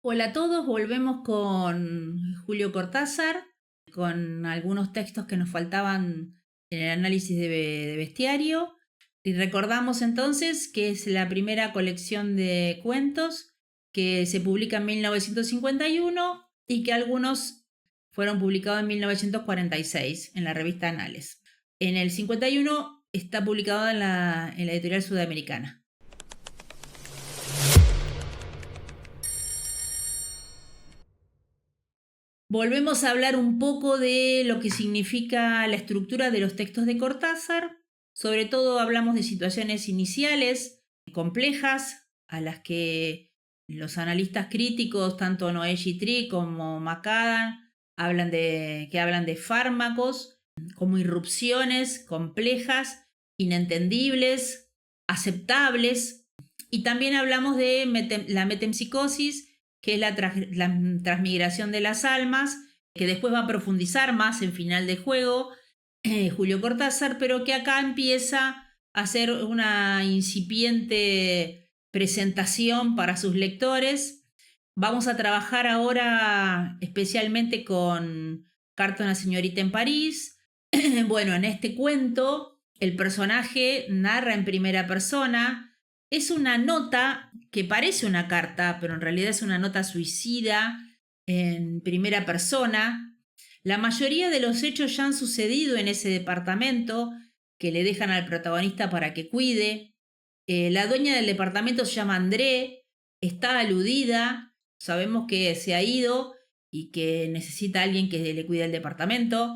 Hola a todos, volvemos con Julio Cortázar, con algunos textos que nos faltaban en el análisis de bestiario. Y recordamos entonces que es la primera colección de cuentos que se publica en 1951 y que algunos fueron publicados en 1946 en la revista Anales. En el 51 está publicado en la editorial sudamericana. Volvemos a hablar un poco de lo que significa la estructura de los textos de Cortázar. Sobre todo hablamos de situaciones iniciales, complejas, a las que los analistas críticos, tanto Noé Gitry como McAdam, hablan de fármacos como irrupciones complejas, inentendibles, aceptables. Y también hablamos de la metempsicosis, que es la transmigración de las almas, que después va a profundizar más en Final de Juego, Julio Cortázar, pero que acá empieza a hacer una incipiente presentación para sus lectores. Vamos a trabajar ahora especialmente con Carta a una señorita en París. Bueno, en este cuento el personaje narra en primera persona. Es una nota que parece una carta, pero en realidad es una nota suicida en primera persona. La mayoría de los hechos ya han sucedido en ese departamento que le dejan al protagonista para que cuide. La dueña del departamento se llama André, está aludida, sabemos que se ha ido y que necesita a alguien que le cuide el departamento,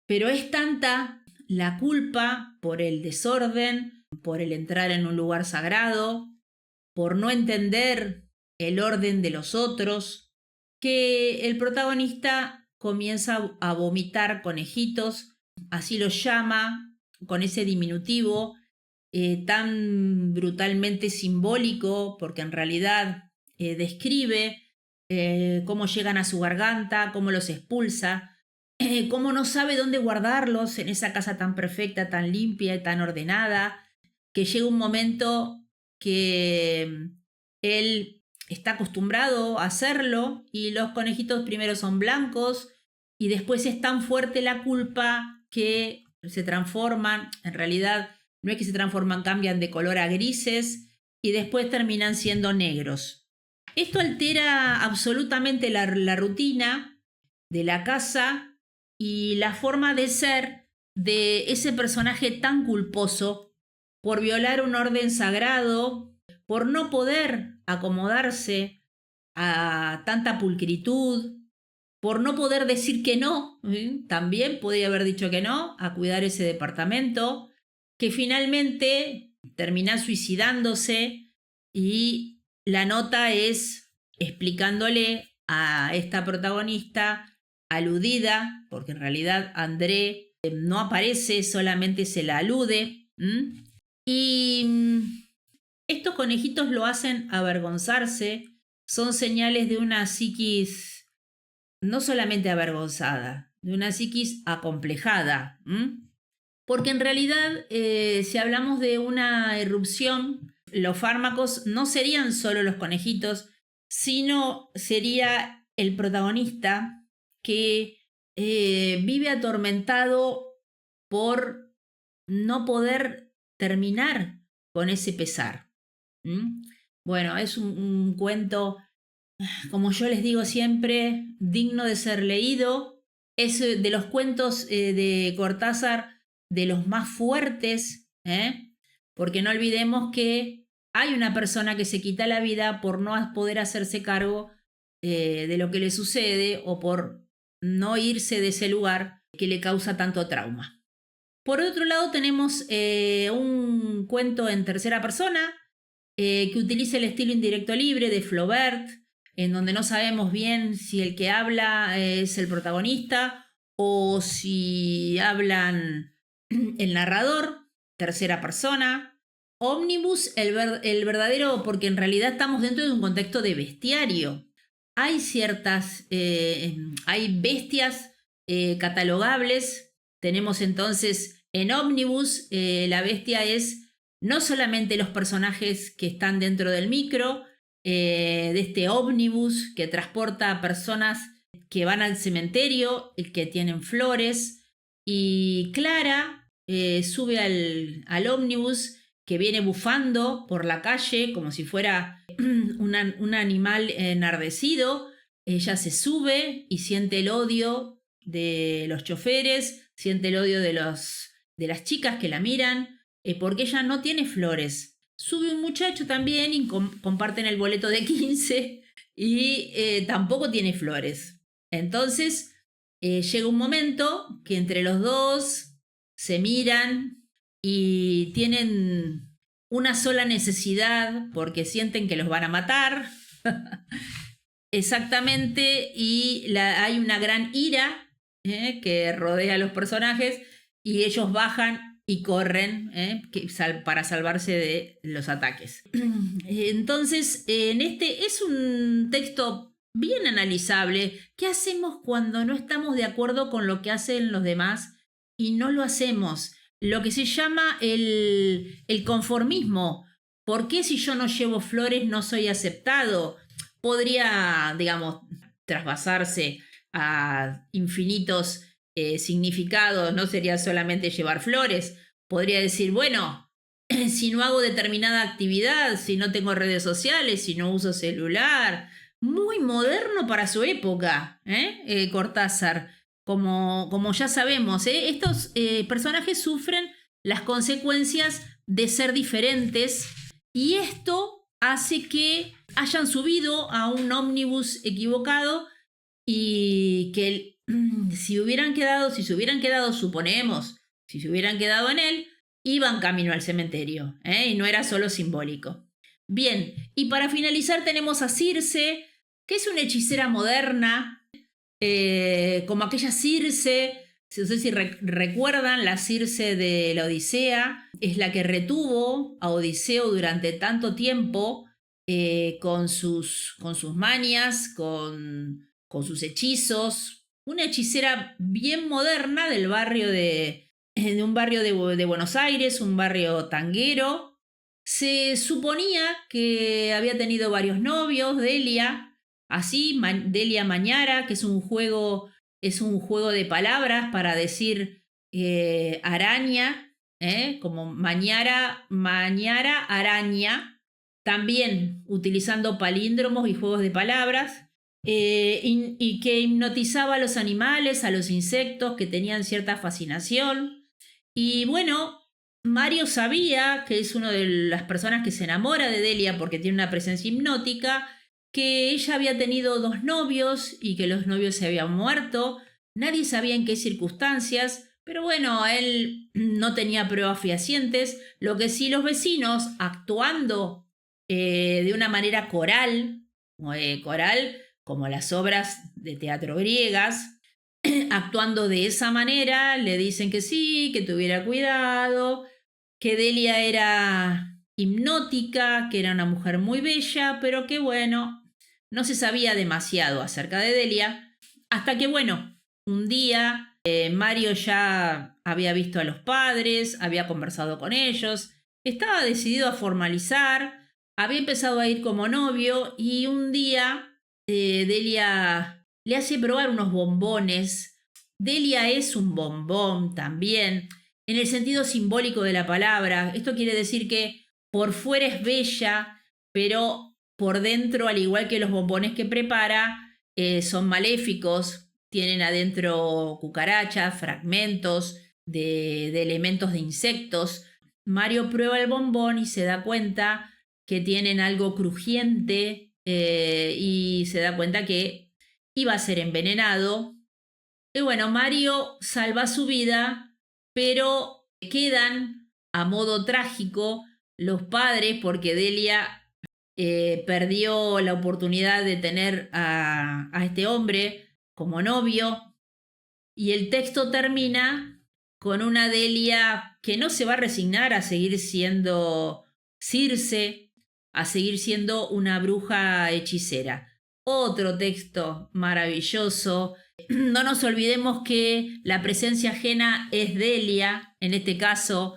pero es tanta la culpa por el desorden, por el entrar en un lugar sagrado, por no entender el orden de los otros, que el protagonista comienza a vomitar conejitos, así los llama, con ese diminutivo tan brutalmente simbólico, porque en realidad describe cómo llegan a su garganta, cómo los expulsa, cómo no sabe dónde guardarlos en esa casa tan perfecta, tan limpia y tan ordenada, que llega un momento que él está acostumbrado a hacerlo y los conejitos primero son blancos y después es tan fuerte la culpa que se transforman, en realidad no es que se transforman, cambian de color a grises y después terminan siendo negros. Esto altera absolutamente la rutina de la casa y la forma de ser de ese personaje tan culposo por violar un orden sagrado, por no poder acomodarse a tanta pulcritud, por no poder decir que no, también podía haber dicho que no a cuidar ese departamento, que finalmente termina suicidándose y la nota es explicándole a esta protagonista aludida, porque en realidad André no aparece, solamente se la alude. Y estos conejitos lo hacen avergonzarse, son señales de una psiquis no solamente avergonzada, de una psiquis acomplejada. Porque en realidad, si hablamos de una erupción, los fármacos no serían solo los conejitos, sino sería el protagonista que vive atormentado por no poder terminar con ese pesar. Bueno, es un cuento, como yo les digo siempre, digno de ser leído. Es de los cuentos de Cortázar de los más fuertes, porque no olvidemos que hay una persona que se quita la vida por no poder hacerse cargo de lo que le sucede o por no irse de ese lugar que le causa tanto trauma. Por otro lado tenemos un cuento en tercera persona que utiliza el estilo indirecto libre de Flaubert, en donde no sabemos bien si el que habla es el protagonista o si hablan el narrador, tercera persona. Omnibus, el verdadero, porque en realidad estamos dentro de un contexto de bestiario. Hay hay bestias catalogables. Tenemos entonces en Omnibus, la bestia es no solamente los personajes que están dentro del micro, de este ómnibus que transporta a personas que van al cementerio, que tienen flores, y Clara sube al ómnibus que viene bufando por la calle como si fuera un animal enardecido. Ella se sube y siente el odio de los choferes, siente el odio de las chicas que la miran, porque ella no tiene flores. Sube un muchacho también y comparten el boleto de 15 y tampoco tiene flores. Entonces llega un momento que entre los dos se miran y tienen una sola necesidad porque sienten que los van a matar. Exactamente, y hay una gran ira que rodea a los personajes y ellos bajan y corren para salvarse de los ataques. Entonces, en este es un texto bien analizable. ¿Qué hacemos cuando no estamos de acuerdo con lo que hacen los demás y no lo hacemos? Lo que se llama el conformismo. ¿Por qué si yo no llevo flores no soy aceptado? Podría, digamos, trasvasarse a infinitos significados, no sería solamente llevar flores. Podría decir, bueno, si no hago determinada actividad, si no tengo redes sociales, si no uso celular. Muy moderno para su época, Cortázar. Como ya sabemos, estos personajes sufren las consecuencias de ser diferentes y esto hace que hayan subido a un ómnibus equivocado y que si se hubieran quedado, suponemos, si se hubieran quedado en él, iban camino al cementerio, y no era solo simbólico. Bien, y para finalizar tenemos a Circe, que es una hechicera moderna, como aquella Circe, no sé si recuerdan la Circe de la Odisea, es la que retuvo a Odiseo durante tanto tiempo con sus mañas, con sus hechizos. Una hechicera bien moderna del barrio de un barrio de Buenos Aires, un barrio tanguero. Se suponía que había tenido varios novios, Delia, así, Delia Mañara, que es un juego de palabras para decir araña, como mañara, araña, también utilizando palíndromos y juegos de palabras, y que hipnotizaba a los animales, a los insectos, que tenían cierta fascinación. Y bueno, Mario sabía, que es una de las personas que se enamora de Delia porque tiene una presencia hipnótica, que ella había tenido 2 novios y que los novios se habían muerto. Nadie sabía en qué circunstancias, pero bueno, él no tenía pruebas fehacientes. Lo que sí, los vecinos, actuando de una manera coral como las obras de teatro griegas, actuando de esa manera, le dicen que sí, que tuviera cuidado, que Delia era hipnótica, que era una mujer muy bella, pero que bueno, no se sabía demasiado acerca de Delia, hasta que bueno, un día Mario ya había visto a los padres, había conversado con ellos, estaba decidido a formalizar, había empezado a ir como novio y un día Delia le hace probar unos bombones. Delia es un bombón también, en el sentido simbólico de la palabra. Esto quiere decir que por fuera es bella, pero por dentro, al igual que los bombones que prepara, son maléficos, tienen adentro cucarachas, fragmentos de elementos de insectos. Mario prueba el bombón y se da cuenta que tienen algo crujiente y se da cuenta que iba a ser envenenado. Y bueno, Mario salva su vida, pero quedan a modo trágico los padres porque Delia perdió la oportunidad de tener a este hombre como novio y el texto termina con una Delia que no se va a resignar a seguir siendo Circe, a seguir siendo una bruja hechicera. Otro texto maravilloso. No nos olvidemos que la presencia ajena es Delia, en este caso,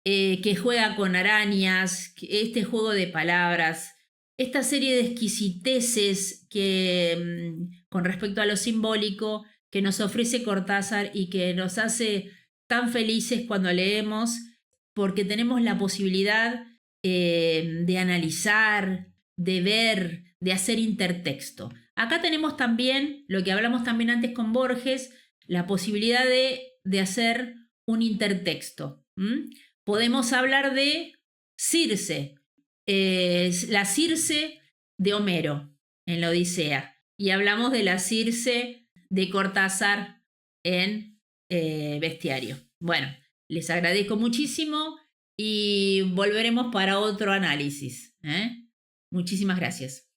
que juega con arañas, este juego de palabras esta serie de exquisiteces que, con respecto a lo simbólico, que nos ofrece Cortázar y que nos hace tan felices cuando leemos, porque tenemos la posibilidad de analizar, de ver, de hacer intertexto. Acá tenemos también, lo que hablamos también antes con Borges, la posibilidad de hacer un intertexto. Podemos hablar de Circe, la Circe de Homero en la Odisea, y hablamos de la Circe de Cortázar en Bestiario. Bueno, les agradezco muchísimo y volveremos para otro análisis. Muchísimas gracias.